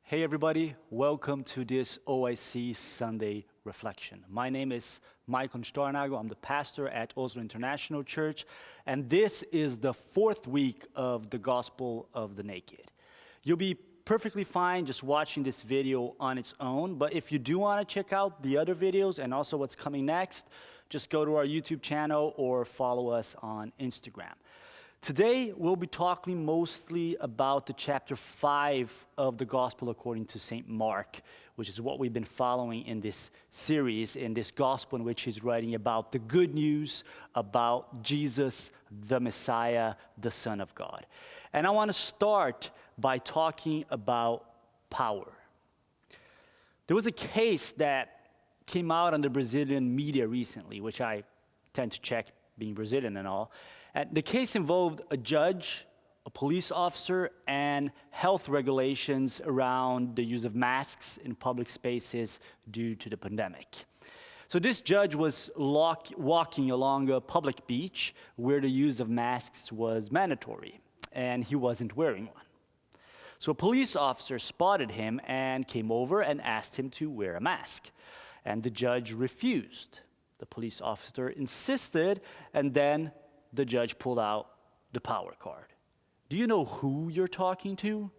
Hey everybody, welcome to this OiC Sunday Reflection. My name is Maicon. I'm the pastor at Oslo International Church, and this is the fourth week of the Gospel of the Naked. You'll be perfectly fine just watching this video on its own, but if you do want to check out the other videos and also what's coming next, just go to our YouTube channel or follow us on Instagram. Today, we'll be talking mostly about the chapter 5 of the Gospel according to St. Mark, which is what we've been following in this series, in this Gospel in which he's writing about the good news about Jesus, the Messiah, the Son of God. And I want to start by talking about power. There was a case that came out on the Brazilian media recently, which I tend to check being Brazilian and all. And the case involved a judge, a police officer, and health regulations around the use of masks in public spaces due to the pandemic. So this judge was walking along a public beach where the use of masks was mandatory, and he wasn't wearing one. So a police officer spotted him and came over and asked him to wear a mask, and the judge refused. The police officer insisted, and then the judge pulled out the power card. Do you know who you're talking to?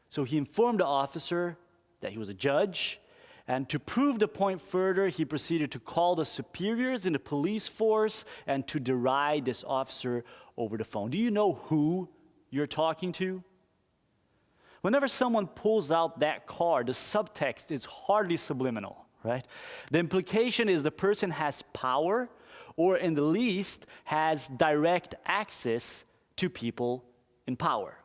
So he informed the officer that he was a judge, and to prove the point further, he proceeded to call the superiors in the police force and to deride this officer over the phone. Do you know who you're talking to? Whenever someone pulls out that card, the subtext is hardly subliminal, right? The implication is the person has power, or in the least, has direct access to people in power.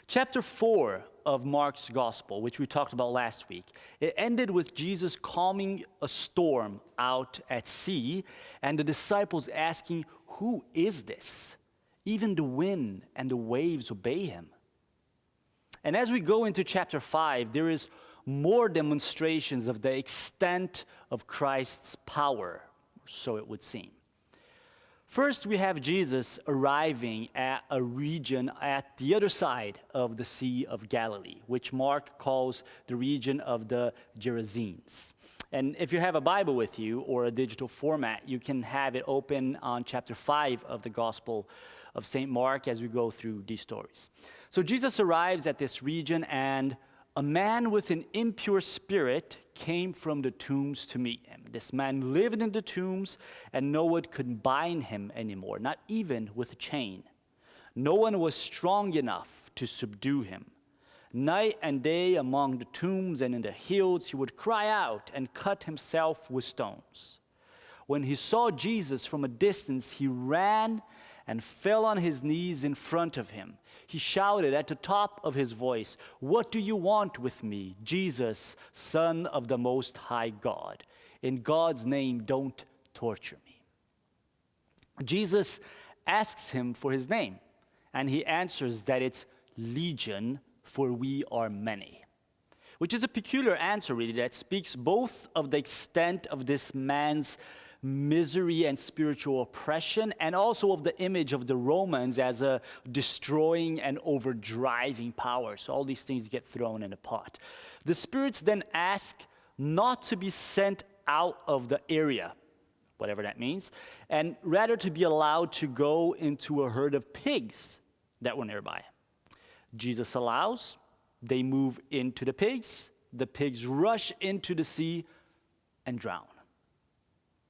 Chapter 4 of Mark's Gospel, which we talked about last week, it ended with Jesus calming a storm out at sea, and the disciples asking, "Who is this? Even the wind and the waves obey him." And as we go into chapter 5, there is more demonstrations of the extent of Christ's power, so it would seem. First, we have Jesus arriving at a region at the other side of the Sea of Galilee, which Mark calls the region of the Gerasenes. And if you have a Bible with you or a digital format, you can have it open on chapter 5 of the Gospel of St. Mark as we go through these stories. So Jesus arrives at this region, and a man with an impure spirit came from the tombs to meet him. This man lived in the tombs, and no one could bind him anymore, not even with a chain. No one was strong enough to subdue him. Night and day among the tombs and in the hills, he would cry out and cut himself with stones. When he saw Jesus from a distance, he ran and fell on his knees in front of him. He shouted at the top of his voice, "What do you want with me, Jesus, Son of the Most High God? In God's name, don't torture me." Jesus asks him for his name, and he answers that it's Legion, for we are many. Which is a peculiar answer, really, that speaks both of the extent of this man's misery and spiritual oppression, and also of the image of the Romans as a destroying and overdriving power. So all these things get thrown in a pot. The spirits then ask not to be sent out of the area, whatever that means, and rather to be allowed to go into a herd of pigs that were nearby. Jesus allows, they move into the pigs rush into the sea and drown.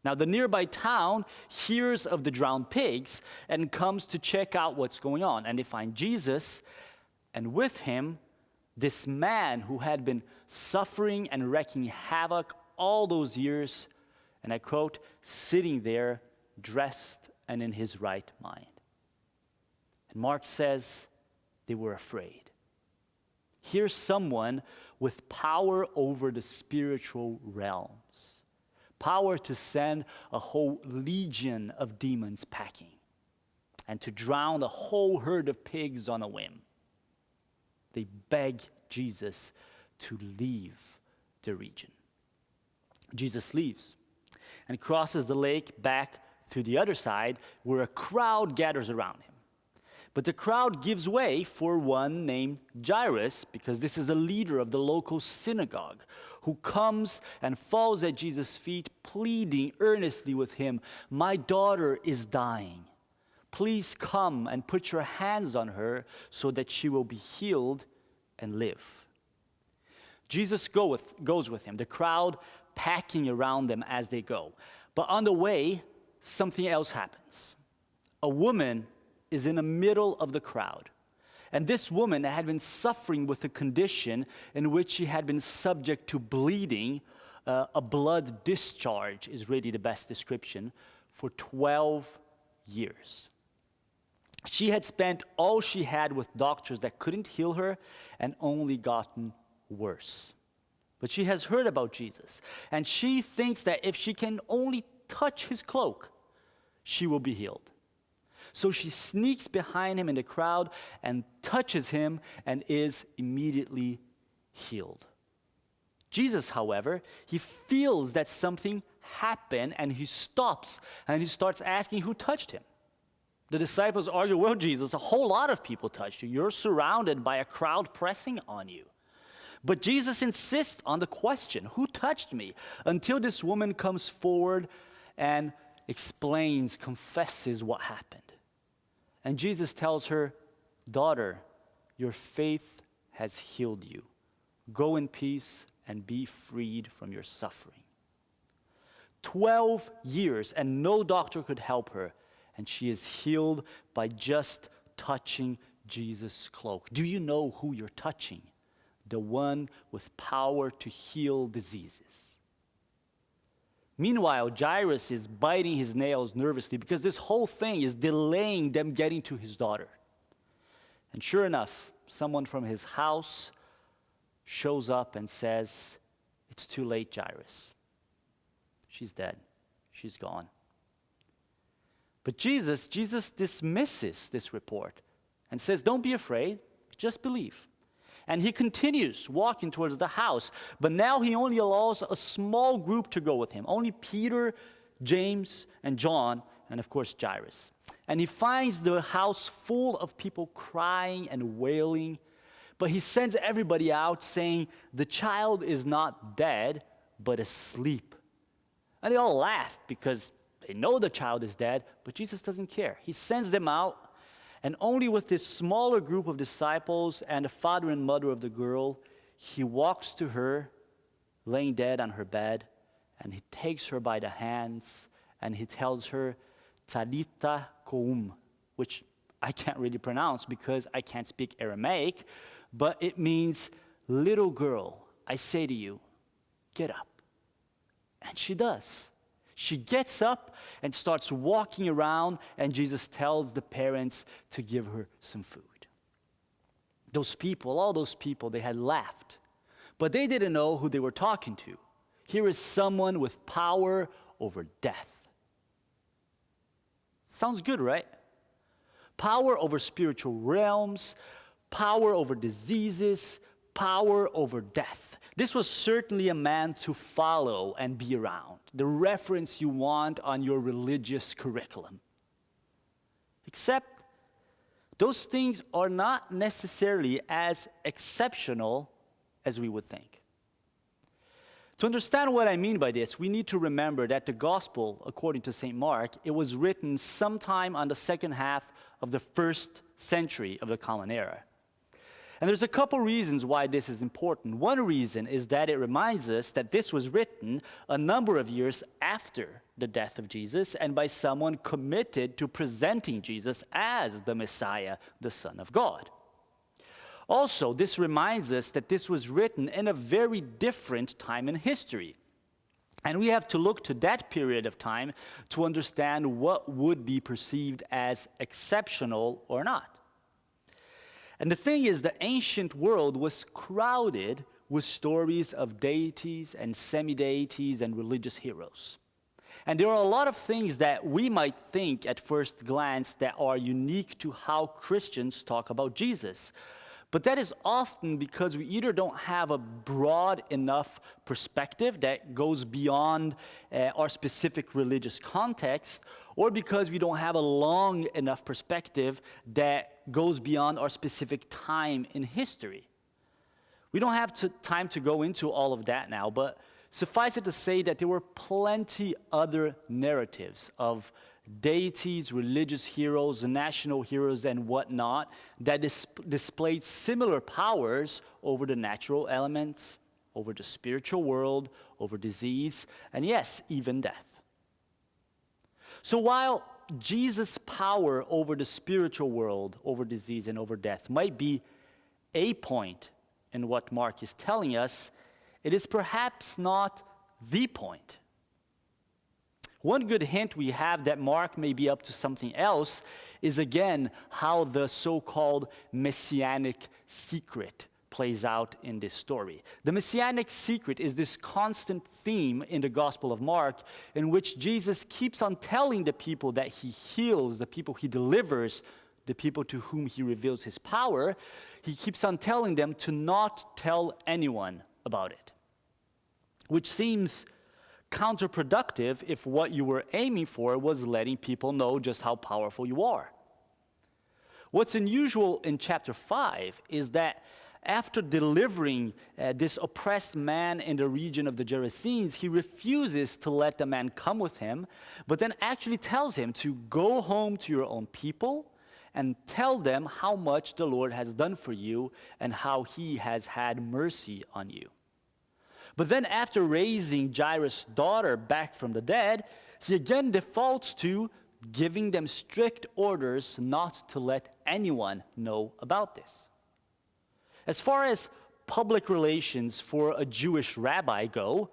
Now, the nearby town hears of the drowned pigs and comes to check out what's going on. And they find Jesus, and with him, this man who had been suffering and wreaking havoc all those years, and I quote, sitting there, dressed and in his right mind. And Mark says they were afraid. Here's someone with power over the spiritual realms. Power to send a whole legion of demons packing and to drown a whole herd of pigs on a whim. They beg Jesus to leave the region. Jesus leaves and crosses the lake back to the other side where a crowd gathers around him. But the crowd gives way for one named Jairus, because this is the leader of the local synagogue, who comes and falls at Jesus' feet, pleading earnestly with him, "My daughter is dying. Please come and put your hands on her so that she will be healed and live." Jesus goes with him, the crowd packing around them as they go. But on the way, something else happens. A woman is in the middle of the crowd. And this woman had been suffering with a condition in which she had been subject to bleeding. A blood discharge is really the best description, for 12 years. She had spent all she had with doctors that couldn't heal her and only gotten worse. But she has heard about Jesus, and she thinks that if she can only touch his cloak, she will be healed. So she sneaks behind him in the crowd and touches him and is immediately healed. Jesus, however, he feels that something happened and he stops and he starts asking who touched him. The disciples argue, "Well, Jesus, a whole lot of people touched you. You're surrounded by a crowd pressing on you." But Jesus insists on the question, "Who touched me?" until this woman comes forward and explains, confesses what happened. And Jesus tells her, "Daughter, your faith has healed you. Go in peace and be freed from your suffering." 12 years and no doctor could help her, and she is healed by just touching Jesus' cloak. Do you know who you're touching? The one with power to heal diseases. Meanwhile, Jairus is biting his nails nervously because this whole thing is delaying them getting to his daughter. And sure enough, someone from his house shows up and says, "It's too late, Jairus. She's dead. She's gone." But Jesus dismisses this report and says, "Don't be afraid, just believe." And he continues walking towards the house, but now he only allows a small group to go with him, only Peter, James, and John, and of course Jairus. And he finds the house full of people crying and wailing, but he sends everybody out saying, "The child is not dead, but asleep." And they all laugh because they know the child is dead, but Jesus doesn't care. He sends them out. And only with this smaller group of disciples and the father and mother of the girl, he walks to her, laying dead on her bed, and he takes her by the hands, and he tells her, "Talitha koum," which I can't really pronounce because I can't speak Aramaic, but it means, "Little girl, I say to you, get up." And she does. She gets up and starts walking around, and Jesus tells the parents to give her some food. Those people, all those people, they had laughed, but they didn't know who they were talking to. Here is someone with power over death. Sounds good, right? Power over spiritual realms, power over diseases, power over death. This was certainly a man to follow and be around, the reference you want on your religious curriculum. Except those things are not necessarily as exceptional as we would think. To understand what I mean by this, we need to remember that the gospel, according to St. Mark, it was written sometime on the second half of the 1st century of the Common Era. And there's a couple reasons why this is important. One reason is that it reminds us that this was written a number of years after the death of Jesus and by someone committed to presenting Jesus as the Messiah, the Son of God. Also, this reminds us that this was written in a very different time in history. And we have to look to that period of time to understand what would be perceived as exceptional or not. And the thing is, the ancient world was crowded with stories of deities and semi-deities and religious heroes. And there are a lot of things that we might think at first glance that are unique to how Christians talk about Jesus. But that is often because we either don't have a broad enough perspective that goes beyond our specific religious context, or because we don't have a long enough perspective that goes beyond our specific time in history. We don't have time to go into all of that now, but suffice it to say that there were plenty other narratives of deities, religious heroes, national heroes, and whatnot that displayed similar powers over the natural elements, over the spiritual world, over disease, and yes, even death. So while Jesus' power over the spiritual world, over disease, and over death might be a point in what Mark is telling us, it is perhaps not the point. One good hint we have that Mark may be up to something else is again how the so-called messianic secret plays out in this story. The messianic secret is this constant theme in the Gospel of Mark in which Jesus keeps on telling the people that he heals, the people he delivers, the people to whom he reveals his power. He keeps on telling them to not tell anyone about it, which seems counterproductive if what you were aiming for was letting people know just how powerful you are. What's unusual in chapter 5 is that after delivering this oppressed man in the region of the Gerasenes, he refuses to let the man come with him, but then actually tells him to go home to your own people and tell them how much the Lord has done for you and how he has had mercy on you. But then after raising Jairus' daughter back from the dead, he again defaults to giving them strict orders not to let anyone know about this. As far as public relations for a Jewish rabbi go,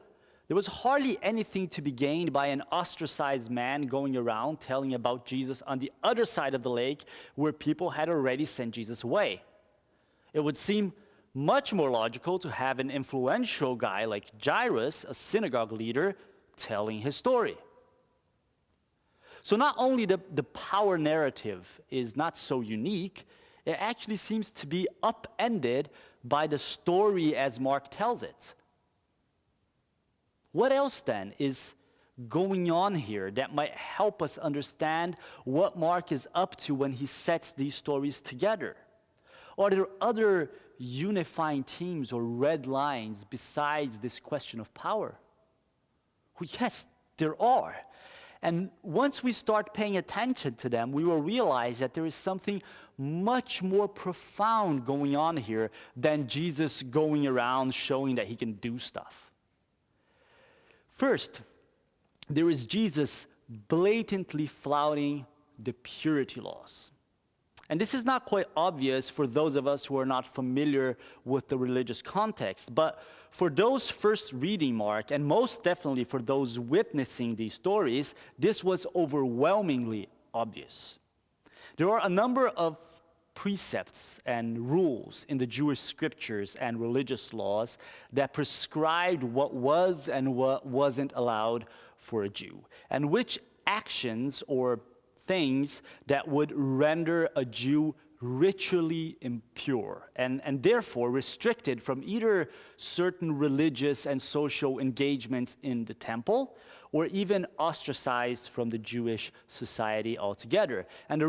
there was hardly anything to be gained by an ostracized man going around telling about Jesus on the other side of the lake where people had already sent Jesus away. It would seem much more logical to have an influential guy like Jairus, a synagogue leader, telling his story. So not only the power narrative is not so unique, it actually seems to be upended by the story as Mark tells it. What else then is going on here that might help us understand what Mark is up to when he sets these stories together? Are there other unifying themes or red lines besides this question of power? Well, yes, there are. And once we start paying attention to them, we will realize that there is something much more profound going on here than Jesus going around showing that he can do stuff. First, there is Jesus blatantly flouting the purity laws. And this is not quite obvious for those of us who are not familiar with the religious context, but for those first reading Mark, and most definitely for those witnessing these stories, this was overwhelmingly obvious. There are a number of precepts and rules in the Jewish scriptures and religious laws that prescribed what was and what wasn't allowed for a Jew, and which actions or things that would render a Jew ritually impure and therefore restricted from either certain religious and social engagements in the temple or even ostracized from the Jewish society altogether. And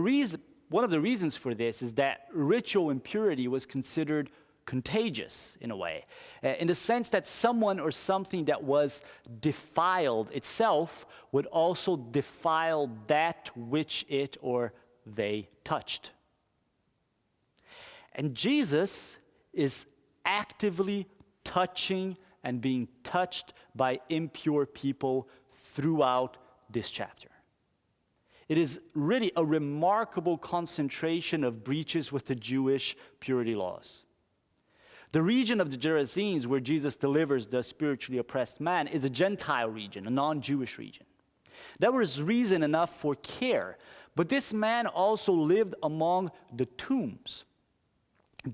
one of the reasons for this is that ritual impurity was considered contagious in a way, in the sense that someone or something that was defiled itself would also defile that which it or they touched. And Jesus is actively touching and being touched by impure people throughout this chapter. It is really a remarkable concentration of breaches with the Jewish purity laws. The region of the Gerasenes where Jesus delivers the spiritually oppressed man is a Gentile region, a non-Jewish region. That was reason enough for care, but this man also lived among the tombs.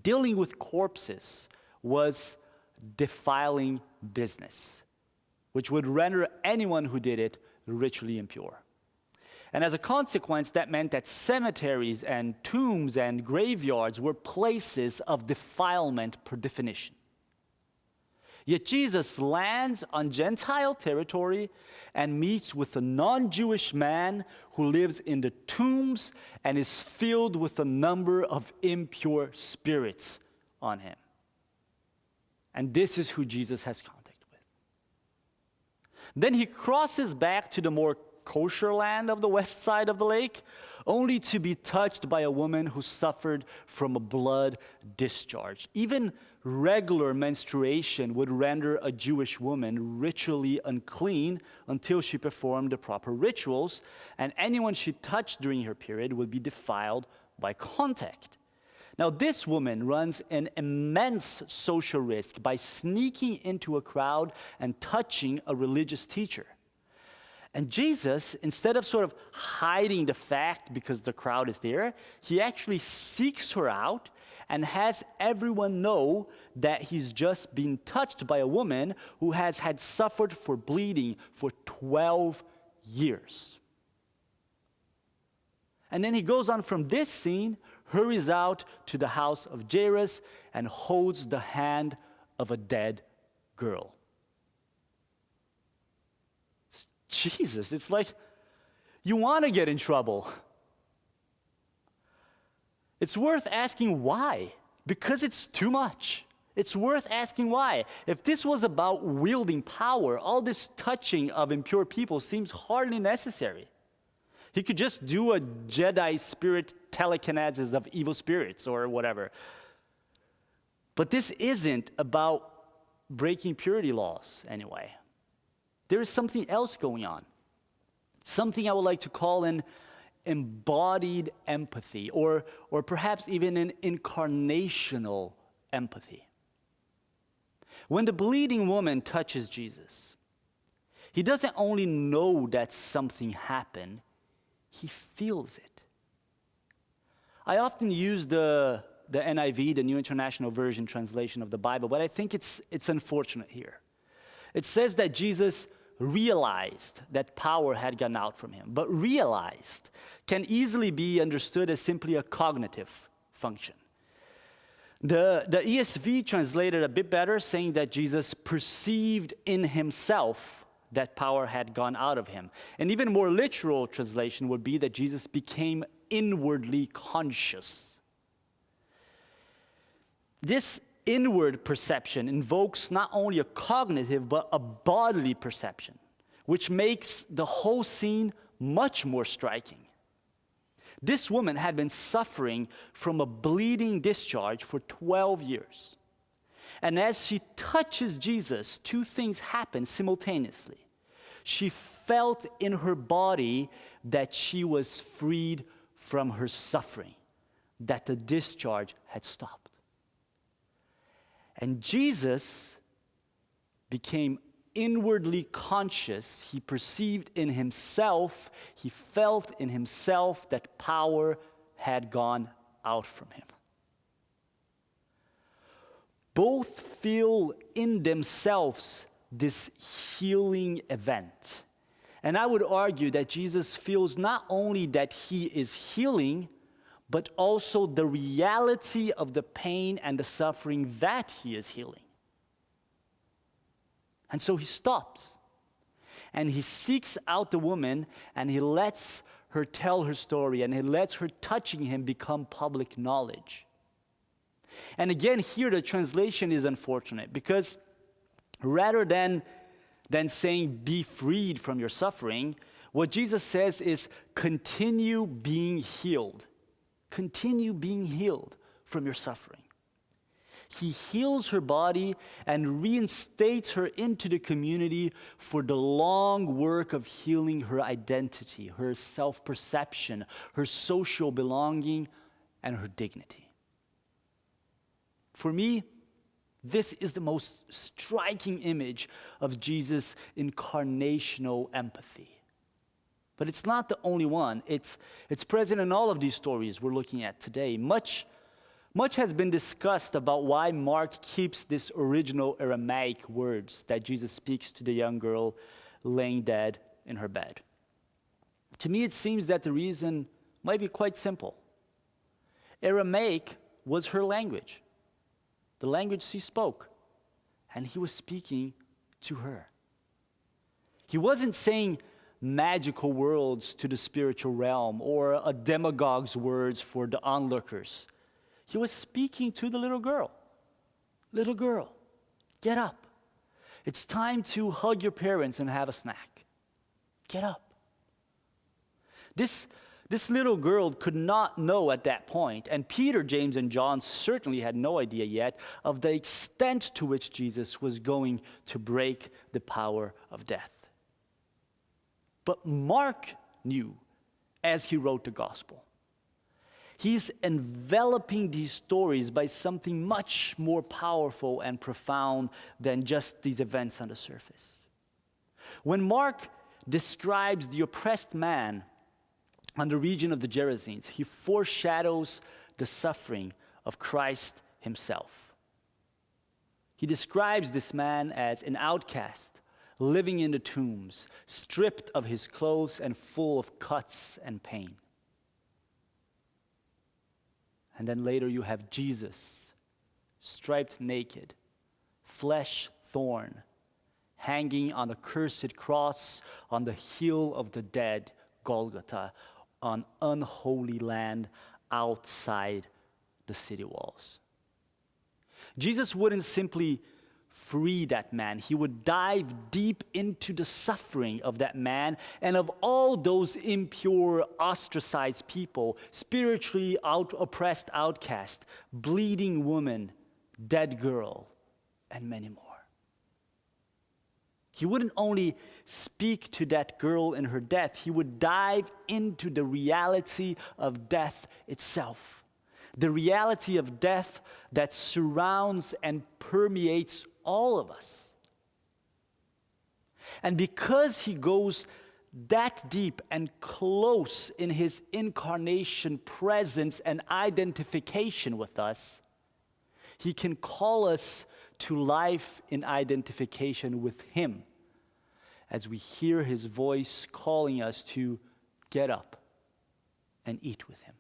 Dealing with corpses was defiling business, which would render anyone who did it ritually impure. And as a consequence, that meant that cemeteries and tombs and graveyards were places of defilement per definition. Yet Jesus lands on Gentile territory and meets with a non-Jewish man who lives in the tombs and is filled with a number of impure spirits on him. And this is who Jesus has contact with. Then he crosses back to the more kosher land of the west side of the lake, only to be touched by a woman who suffered from a blood discharge. Even regular menstruation would render a Jewish woman ritually unclean until she performed the proper rituals, and anyone she touched during her period would be defiled by contact. Now, this woman runs an immense social risk by sneaking into a crowd and touching a religious teacher. And Jesus, instead of sort of hiding the fact because the crowd is there, he actually seeks her out and has everyone know that he's just been touched by a woman who has had suffered for bleeding for 12 years. And then he goes on from this scene, hurries out to the house of Jairus, and holds the hand of a dead girl. Jesus, it's like you want to get in trouble. It's worth asking why, because it's too much. It's worth asking why. If this was about wielding power, all this touching of impure people seems hardly necessary. He could just do a Jedi spirit telekinesis of evil spirits or whatever. But this isn't about breaking purity laws anyway. There is something else going on. Something I would like to call an embodied empathy, or perhaps even an incarnational empathy. When the bleeding woman touches Jesus, he doesn't only know that something happened, he feels it. I often use the NIV, the New International Version translation of the Bible, but I think it's unfortunate here. It says that Jesus realized that power had gone out from him. But realized can easily be understood as simply a cognitive function. The ESV translated a bit better, saying that Jesus perceived in himself that power had gone out of him. An even more literal translation would be that Jesus became inwardly conscious. This inward perception invokes not only a cognitive but a bodily perception, which makes the whole scene much more striking. This woman had been suffering from a bleeding discharge for 12 years. And as she touches Jesus, two things happen simultaneously. She felt in her body that she was freed from her suffering, that the discharge had stopped. And Jesus became inwardly conscious. He perceived in himself, he felt in himself that power had gone out from him. Both feel in themselves this healing event. And I would argue that Jesus feels not only that he is healing, but also the reality of the pain and the suffering that he is healing. And so he stops, and he seeks out the woman, and he lets her tell her story, and he lets her touching him become public knowledge. And again, here the translation is unfortunate, because rather than saying, be freed from your suffering, what Jesus says is, continue being healed. Continue being healed from your suffering. He heals her body and reinstates her into the community for the long work of healing her identity, her self-perception, her social belonging, and her dignity. For me, this is the most striking image of Jesus' incarnational empathy. But it's not the only one. It's present in all of these stories we're looking at today. Much has been discussed about why Mark keeps these original Aramaic words that Jesus speaks to the young girl laying dead in her bed. To me, it seems that the reason might be quite simple. Aramaic was her language, the language she spoke. and he was speaking to her. He wasn't saying magical words to the spiritual realm or a demagogue's words for the onlookers. He was speaking to the little girl. Little girl, get up. It's time to hug your parents and have a snack. Get up. This little girl could not know at that point, and Peter, James, and John certainly had no idea yet of the extent to which Jesus was going to break the power of death. But Mark knew as he wrote the gospel. He's enveloping these stories by something much more powerful and profound than just these events on the surface. When Mark describes the oppressed man on the region of the Gerasenes, he foreshadows the suffering of Christ himself. He describes this man as an outcast, living in the tombs, stripped of his clothes and full of cuts and pain. And then later you have Jesus, striped naked, flesh torn, hanging on a cursed cross on the hill of the dead, Golgotha, on unholy land outside the city walls. Jesus wouldn't simply free that man. He would dive deep into the suffering of that man and of all those impure, ostracized people, spiritually oppressed outcast, bleeding woman, dead girl, and many more. He wouldn't only speak to that girl in her death, he would dive into the reality of death itself. The reality of death that surrounds and permeates all of us. And because he goes that deep and close in his incarnation presence and identification with us, he can call us to life in identification with him as we hear his voice calling us to get up and eat with him.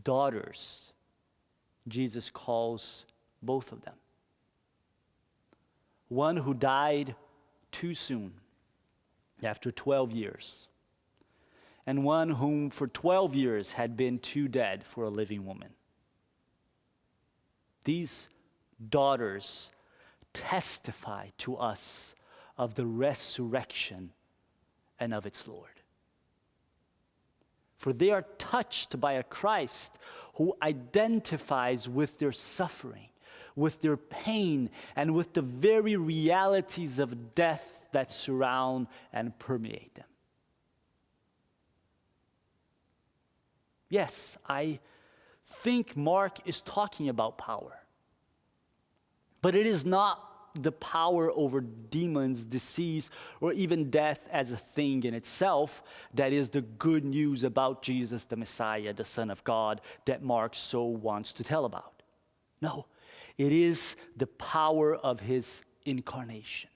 Daughters, Jesus calls both of them. One who died too soon, after 12 years, and one whom for 12 years had been too dead for a living woman. These daughters testify to us of the resurrection and of its Lord. For they are touched by a Christ who identifies with their suffering, with their pain, and with the very realities of death that surround and permeate them. Yes, I think Mark is talking about power. But it is not the power over demons, disease, or even death as a thing in itself that is the good news about Jesus, the Messiah, the Son of God, that Mark so wants to tell about. No, it is the power of his incarnation,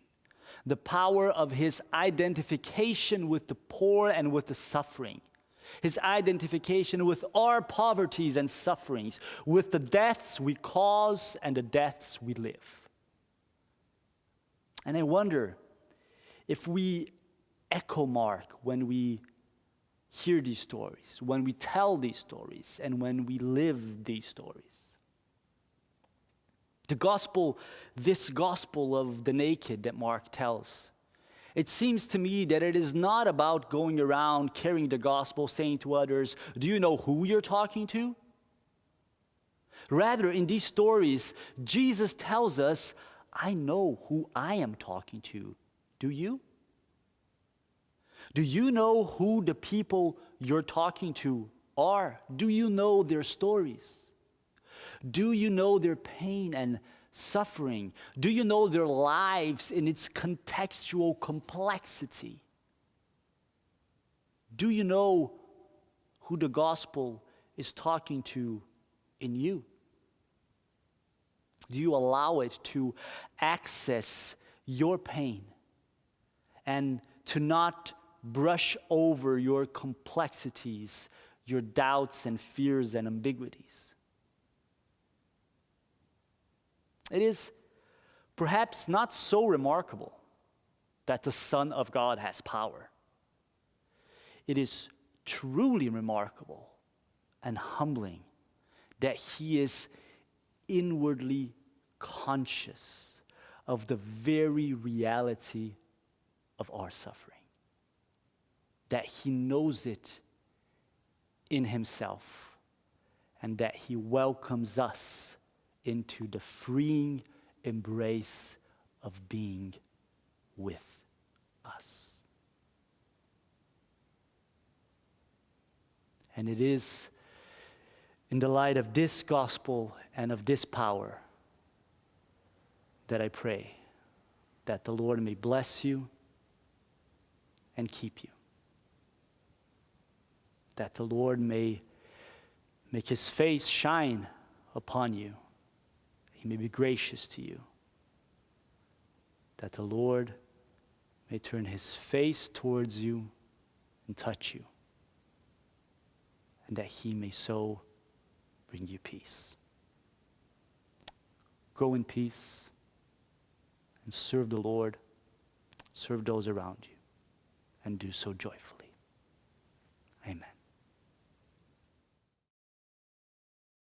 the power of his identification with the poor and with the suffering, his identification with our poverties and sufferings, with the deaths we cause and the deaths we live. And I wonder if we echo Mark when we hear these stories, when we tell these stories, and when we live these stories. The gospel, this gospel of the naked that Mark tells, it seems to me that it is not about going around carrying the gospel, saying to others, do you know who you're talking to? Rather, in these stories, Jesus tells us, I know who I am talking to. Do you? Do you know who the people you're talking to are? Do you know their stories? Do you know their pain and suffering? Do you know their lives in its contextual complexity? Do you know who the gospel is talking to in you? Do you allow it to access your pain and to not brush over your complexities, your doubts and fears and ambiguities? It is perhaps not so remarkable that the Son of God has power. It is truly remarkable and humbling that he is inwardly conscious of the very reality of our suffering, that he knows it in himself, and that he welcomes us into the freeing embrace of being with us. And it is in the light of this gospel and of this power that I pray that the Lord may bless you and keep you. That the Lord may make his face shine upon you. He may be gracious to you. That the Lord may turn his face towards you and touch you. And that he may so bring you peace. Go in peace and serve the Lord, serve those around you, and do so joyfully.